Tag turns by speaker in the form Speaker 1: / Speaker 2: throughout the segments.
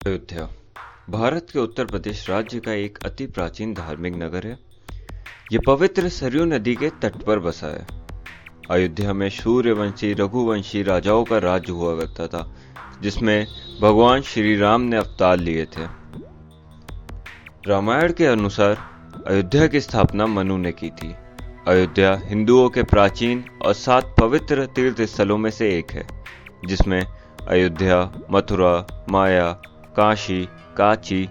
Speaker 1: अयोध्या भारत के उत्तर प्रदेश राज्य का एक अति प्राचीन धार्मिक नगर है। ये पवित्र सरयू नदी के तट पर बसा है। अयोध्या में सूर्यवंशी रघुवंशी राजाओं का राज्य हुआ करता था, जिसमें भगवान श्री राम ने अवतार लिए थे। रामायण के अनुसार अयोध्या की स्थापना मनु ने की थी। अयोध्या हिंदुओं के प्राचीन और 7 पवित्र तीर्थ स्थलों में से एक है, जिसमें अयोध्या, मथुरा, माया, काशी, काची,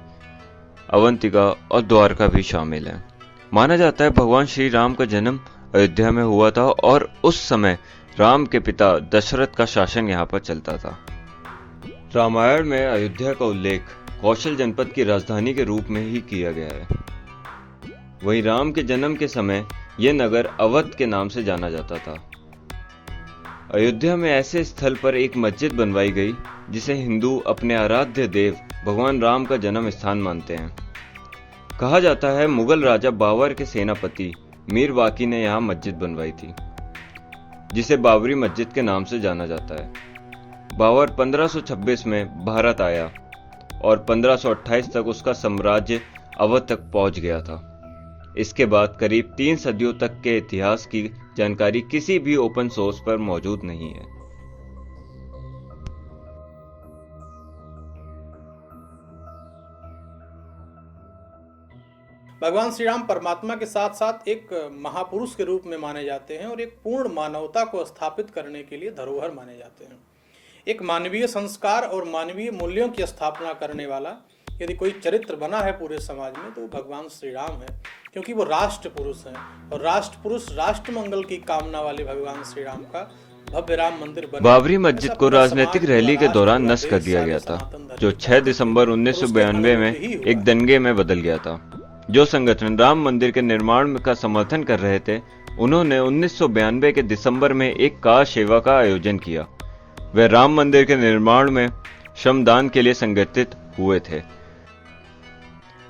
Speaker 1: अवंतिका और द्वारका भी शामिल हैं। माना जाता है भगवान श्री राम का जन्म अयोध्या में हुआ था और उस समय राम के पिता दशरथ का शासन यहाँ पर चलता था। रामायण में अयोध्या का उल्लेख कौशल जनपद की राजधानी के रूप में ही किया गया है। वहीं राम के जन्म के समय यह नगर अवध के नाम से जाना जाता था। अयोध्या में ऐसे स्थल पर एक मस्जिद बनवाई गई जिसे हिंदू अपने आराध्य देव भगवान राम का जन्म स्थान मानते हैं। कहा जाता है मुगल राजा बाबर के सेनापति मीर बाकी ने यहाँ मस्जिद बनवाई थी, जिसे बाबरी मस्जिद के नाम से जाना जाता है। बाबर 1526 में भारत आया और 1528 तक उसका साम्राज्य अवध तक पहुंच गया था। इसके बाद करीब 3 सदियों तक के इतिहास की जानकारी किसी भी ओपन सोर्स पर मौजूद नहीं है।
Speaker 2: भगवान श्री राम परमात्मा के साथ साथ एक महापुरुष के रूप में माने जाते हैं और एक पूर्ण मानवता को स्थापित करने के लिए धरोहर माने जाते हैं। एक मानवीय संस्कार और मानवीय मूल्यों की स्थापना करने वाला यदि कोई चरित्र बना है पूरे समाज में तो भगवान श्री राम है, क्योंकि वो राष्ट्र पुरुष हैं और राष्ट्र पुरुष राष्ट्र मंगल की कामना वाले भगवान श्री राम का भव्य राम मंदिर बना।
Speaker 1: बाबरी मस्जिद को राजनीतिक रैली के दौरान नष्ट कर दिया गया था, जो 6 दिसंबर 1992 में एक दंगे में बदल गया था। जो संगठन राम मंदिर के निर्माण का समर्थन कर रहे थे, उन्होंने 1992 के दिसंबर में एक कार सेवा का आयोजन किया। वे राम मंदिर के निर्माण में श्रमदान के लिए संगठित हुए थे।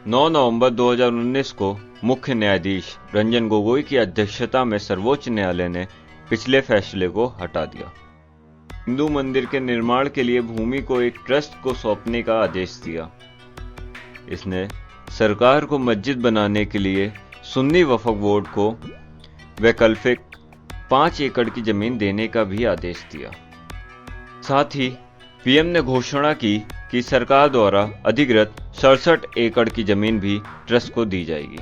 Speaker 1: 9 नवंबर 2019 को मुख्य न्यायाधीश रंजन गोगोई की अध्यक्षता में सर्वोच्च न्यायालय ने पिछले फैसले को हटा दिया। हिंदू मंदिर के निर्माण के लिए भूमि को एक ट्रस्ट को सौंपने का आदेश दिया। इसने सरकार को मस्जिद बनाने के लिए सुन्नी वक्फ बोर्ड को वैकल्पिक 5 एकड़ की जमीन देने का भी आदेश दिया। साथ ही पीएम ने घोषणा की कि सरकार द्वारा अधिकृत 67 एकड़ की जमीन भी ट्रस्ट को दी जाएगी।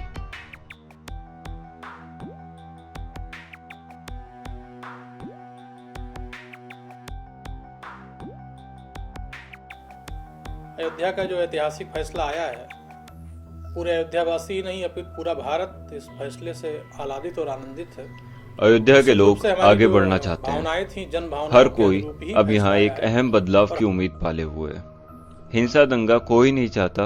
Speaker 2: अयोध्या का जो ऐतिहासिक फैसला आया है, पूरे अयोध्यावासी ही नहीं अपितु पूरा भारत इस फैसले से आह्लादित और आनंदित है।
Speaker 1: अयोध्या के लोग आगे बढ़ना चाहते हैं। हर कोई अब यहाँ एक अहम बदलाव की उम्मीद पाले हुए है। हिंसा दंगा कोई नहीं चाहता।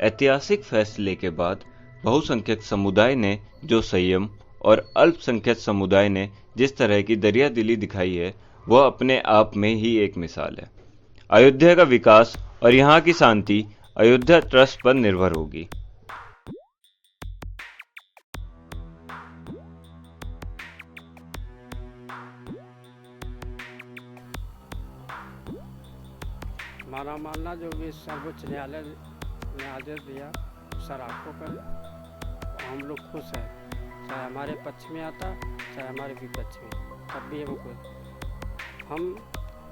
Speaker 1: ऐतिहासिक फैसले के बाद बहुसंख्यक समुदाय ने जो संयम और अल्पसंख्यक समुदाय ने जिस तरह की दरियादिली दिखाई है, वह अपने आप में ही एक मिसाल है। अयोध्या का विकास और यहाँ की शांति अयोध्या ट्रस्ट पर निर्भर होगी।
Speaker 3: हमारा मानना जो भी सर्वोच्च न्यायालय ने आदेश दिया सर आपको करें, हम लोग खुश हैं। चाहे हमारे पक्ष में आता, चाहे हमारे विपक्ष में, तब भी हम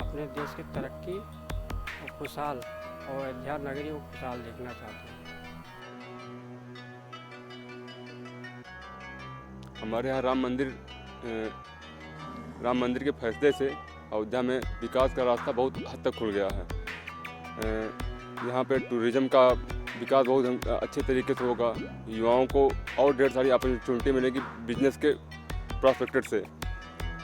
Speaker 3: अपने देश की तरक्की और खुशहाल और अयोध्या नगरी को खुशहाल देखना चाहते हैं।
Speaker 4: हमारे यहाँ राम मंदिर के फैसले से अयोध्या में विकास का रास्ता बहुत हद तक खुल गया है। यहाँ पे टूरिज्म का विकास बहुत अच्छे तरीके से होगा। युवाओं को और ढेर सारी अपॉर्चुनिटी मिलेगी बिजनेस के प्रोस्पेक्ट से,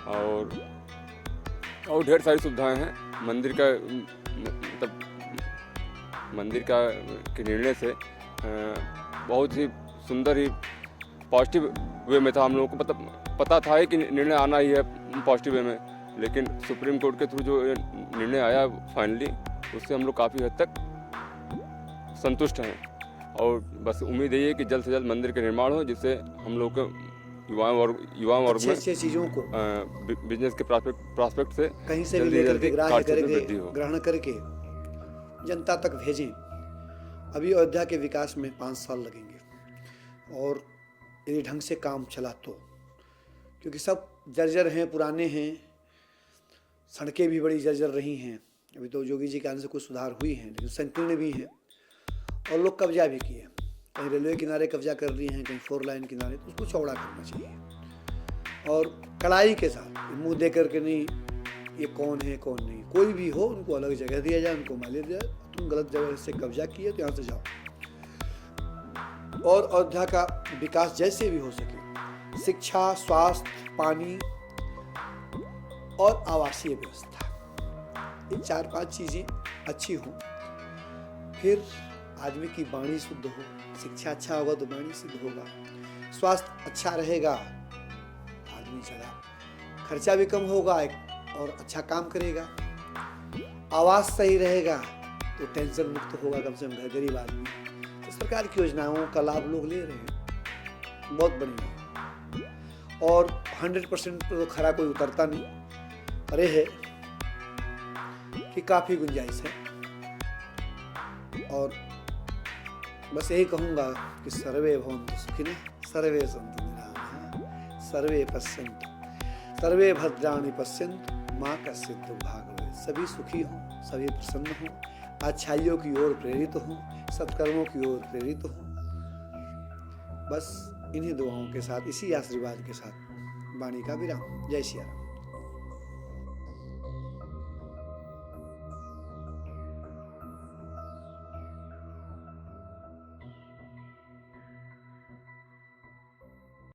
Speaker 4: और ढेर सारी सुविधाएं हैं। मंदिर के निर्णय से बहुत ही सुंदर ही पॉजिटिव वे में था। हम लोगों को मतलब पता था कि निर्णय आना ही है पॉजिटिव वे में, लेकिन सुप्रीम कोर्ट के थ्रू जो निर्णय आया फाइनली, उससे हम लोग काफ़ी हद तक संतुष्ट हैं। और बस उम्मीद यही है कि जल्द से जल्द मंदिर का निर्माण हो, जिससे हम लोग को युवा वर्ग में
Speaker 5: चीज़ों को
Speaker 4: बिजनेस के प्रॉस्पेक्ट से
Speaker 5: कहीं से भी लेकर के ग्रहण करके जनता तक भेजें। अभी अयोध्या के विकास में 5 साल लगेंगे, और यदि ढंग से काम चला तो, क्योंकि सब जर्जर हैं, पुराने हैं, सड़कें भी बड़ी जर्जर रही हैं। अभी तो योगी जी के आने से कुछ सुधार हुई हैं, लेकिन संकीर्ण भी हैं, और लोग कब्जा भी किए। कहीं रेलवे किनारे कब्जा कर लिए हैं, कहीं 4 लाइन किनारे, तो उसको चौड़ा करना चाहिए और कड़ाई के साथ, मुंह दे करके नहीं ये कौन है कौन नहीं, कोई भी हो उनको अलग जगह दिया जाए, उनको मालिक दिया जाए। तुम गलत जगह से कब्जा किए तो यहाँ से जाओ। और अयोध्या का विकास जैसे भी हो सके, शिक्षा, स्वास्थ्य, पानी और आवासीय व्यवस्था, ये 4-5 चीज़ें अच्छी हों, फिर आदमी की वाणी शुद्ध हो। शिक्षा अच्छा होगा तो वाणी शुद्ध होगा, स्वास्थ्य अच्छा रहेगा, आदमी ज़्यादा खर्चा भी कम होगा और अच्छा काम करेगा। आवास सही रहेगा तो टेंशन मुक्त होगा कम से कम गरीब आदमी। तो सरकार की योजनाओं का लाभ लोग ले रहे हैं, बहुत बढ़िया। और 100% तो खरा कोई उतरता नहीं, अरे है कि काफ़ी गुंजाइश है। और बस यही कहूँगा कि सर्वे भवन्तु सुखिनः, सर्वे सन्तु निरामयाः, सर्वे पश्यन्तु, सर्वे भद्राणि पश्यन्तु, माँ कश्चित् दुर्भाग्य भवेत्। सभी सुखी हों, सभी प्रसन्न हों, अच्छाइयों की ओर प्रेरित हों, सत्कर्मों की ओर प्रेरित हों। बस इन्हीं दुआओं के साथ, इसी आशीर्वाद के साथ वाणी का विराम। जय श्री राम।